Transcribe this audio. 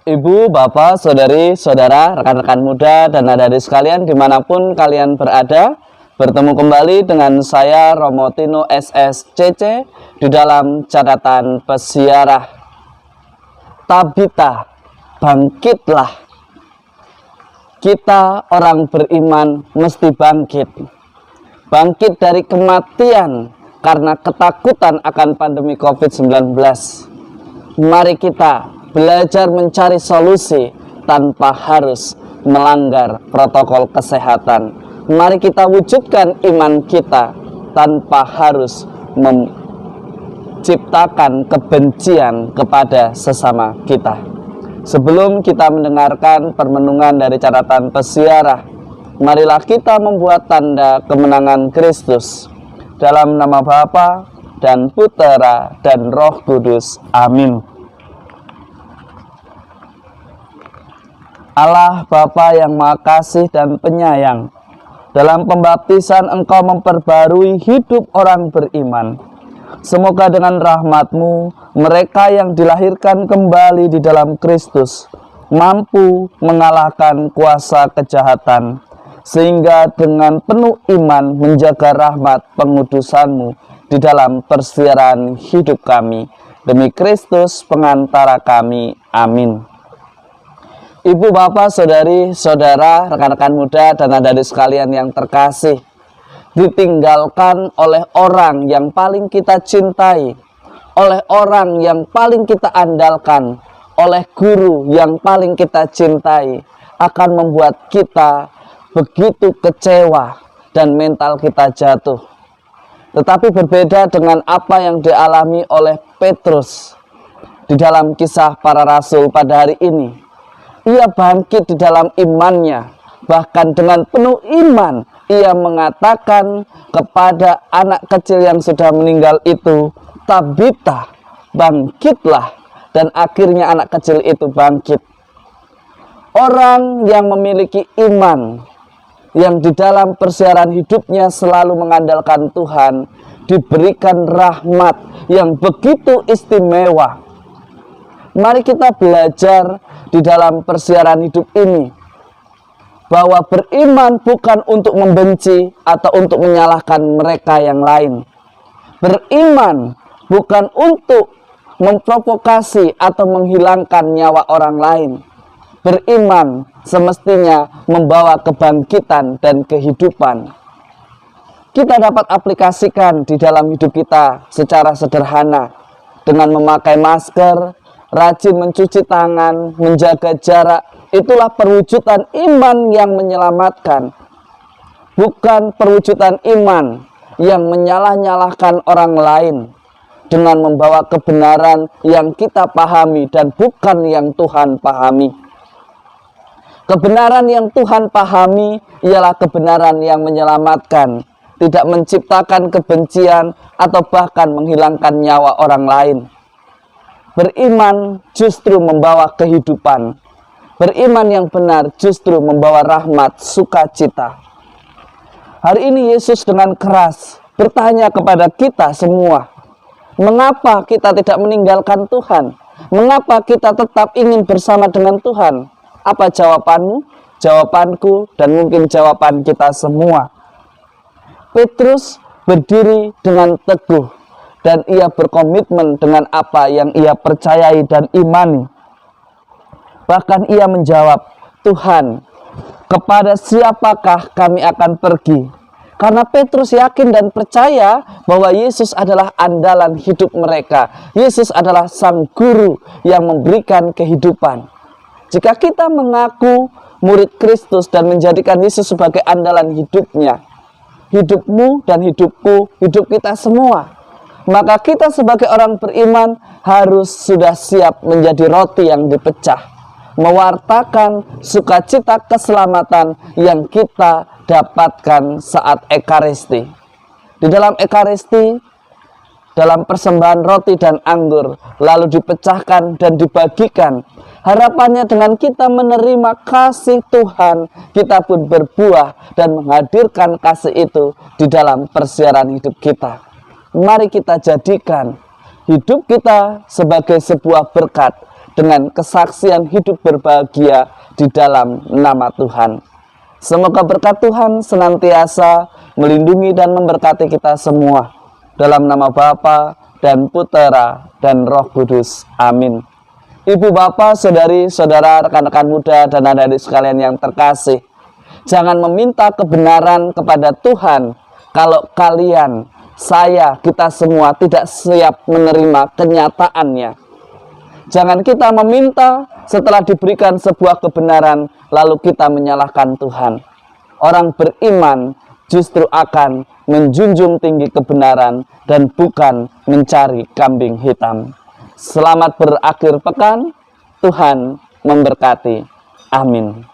Ibu, bapak, saudari, saudara, rekan-rekan muda, dan adik-adik sekalian dimanapun kalian berada, bertemu kembali dengan saya Romo Tino SSCC di dalam catatan pesiarah. Tabita, bangkitlah. Kita orang beriman mesti bangkit. Bangkit dari kematian karena ketakutan akan pandemi COVID-19. Mari kita belajar mencari solusi tanpa harus melanggar protokol kesehatan. Mari kita wujudkan iman kita tanpa harus menciptakan kebencian kepada sesama kita. Sebelum kita mendengarkan permenungan dari catatan pesiarah, marilah kita membuat tanda kemenangan Kristus. Dalam nama Bapa dan Putera dan Roh Kudus. Amin. Allah Bapa yang Maha Kasih dan Penyayang, dalam pembaptisan Engkau memperbarui hidup orang beriman. Semoga dengan rahmat-Mu, mereka yang dilahirkan kembali di dalam Kristus mampu mengalahkan kuasa kejahatan, sehingga dengan penuh iman menjaga rahmat pengudusan-Mu di dalam persiaran hidup kami. Demi Kristus pengantara kami. Amin. Ibu, bapak, saudari, saudara, rekan-rekan muda, dan adik-adik sekalian yang terkasih, ditinggalkan oleh orang yang paling kita cintai, oleh orang yang paling kita andalkan, oleh guru yang paling kita cintai, akan membuat kita begitu kecewa dan mental kita jatuh. Tetapi berbeda dengan apa yang dialami oleh Petrus di dalam Kisah Para Rasul pada hari ini. Ia bangkit di dalam imannya, bahkan dengan penuh iman ia mengatakan kepada anak kecil yang sudah meninggal itu, Tabita, bangkitlah. Dan akhirnya anak kecil itu bangkit. Orang yang memiliki iman, yang di dalam persiaran hidupnya selalu mengandalkan Tuhan, diberikan rahmat yang begitu istimewa. Mari kita belajar di dalam persiaran hidup ini, bahwa beriman bukan untuk membenci atau untuk menyalahkan mereka yang lain. Beriman bukan untuk memprovokasi atau menghilangkan nyawa orang lain. Beriman semestinya membawa kebangkitan dan kehidupan. Kita dapat aplikasikan di dalam hidup kita secara sederhana dengan memakai masker, rajin mencuci tangan, menjaga jarak. Itulah perwujudan iman yang menyelamatkan, bukan perwujudan iman yang menyalah-nyalahkan orang lain dengan membawa kebenaran yang kita pahami dan bukan yang Tuhan pahami. Kebenaran yang Tuhan pahami ialah kebenaran yang menyelamatkan, tidak menciptakan kebencian atau bahkan menghilangkan nyawa orang lain. Beriman justru membawa kehidupan. Beriman yang benar justru membawa rahmat, sukacita. Hari ini Yesus dengan keras bertanya kepada kita semua, mengapa kita tidak meninggalkan Tuhan? Mengapa kita tetap ingin bersama dengan Tuhan? Apa jawabanmu, jawabanku, dan mungkin jawaban kita semua? Petrus berdiri dengan teguh dan ia berkomitmen dengan apa yang ia percayai dan imani. Bahkan ia menjawab, Tuhan, kepada siapakah kami akan pergi? Karena Petrus yakin dan percaya bahwa Yesus adalah andalan hidup mereka. Yesus adalah sang guru yang memberikan kehidupan. Jika kita mengaku murid Kristus dan menjadikan Yesus sebagai andalan hidupnya, hidupmu dan hidupku, hidup kita semua, maka kita sebagai orang beriman harus sudah siap menjadi roti yang dipecah, mewartakan sukacita keselamatan yang kita dapatkan saat Ekaristi. Di dalam Ekaristi, dalam persembahan roti dan anggur, lalu dipecahkan dan dibagikan. Harapannya dengan kita menerima kasih Tuhan, kita pun berbuah dan menghadirkan kasih itu di dalam persiaran hidup kita. Mari kita jadikan hidup kita sebagai sebuah berkat dengan kesaksian hidup berbahagia di dalam nama Tuhan. Semoga berkat Tuhan senantiasa melindungi dan memberkati kita semua. Dalam nama Bapa dan Putera dan Roh Kudus. Amin. Ibu, bapak, saudari, saudara, rekan-rekan muda, dan adik-adik sekalian yang terkasih, jangan meminta kebenaran kepada Tuhan kalau kalian, saya, kita semua tidak siap menerima kenyataannya. Jangan kita meminta setelah diberikan sebuah kebenaran, lalu kita menyalahkan Tuhan. Orang beriman justru akan menjunjung tinggi kebenaran dan bukan mencari kambing hitam. Selamat berakhir pekan, Tuhan memberkati. Amin.